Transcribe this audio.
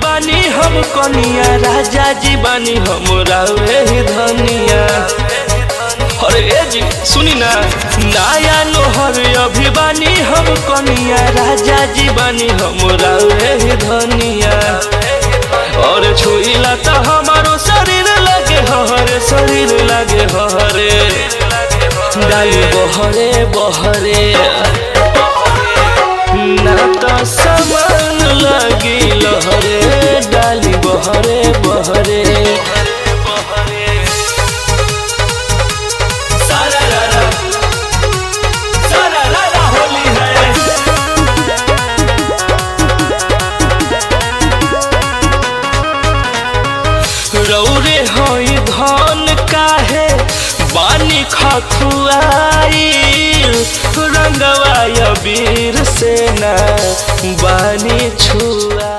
बानी हम कनिया, राजा जी बानी हम रावे धनिया। अरे ए जी सुनी ना, नया नोहर अभी बानी हम कनिया, राजा जी बानी हम रावे धनिया। और छुईला तो हमारो शरीर लगे हरे, शरीर लगे हरे। डाली बहरे बहरे ना तो समान लगी लहरे, डाली बहरे बहरे। रौरे होई धन काहे बानी खखुआइल, रंगवा अबीर से ना बानी छुआ।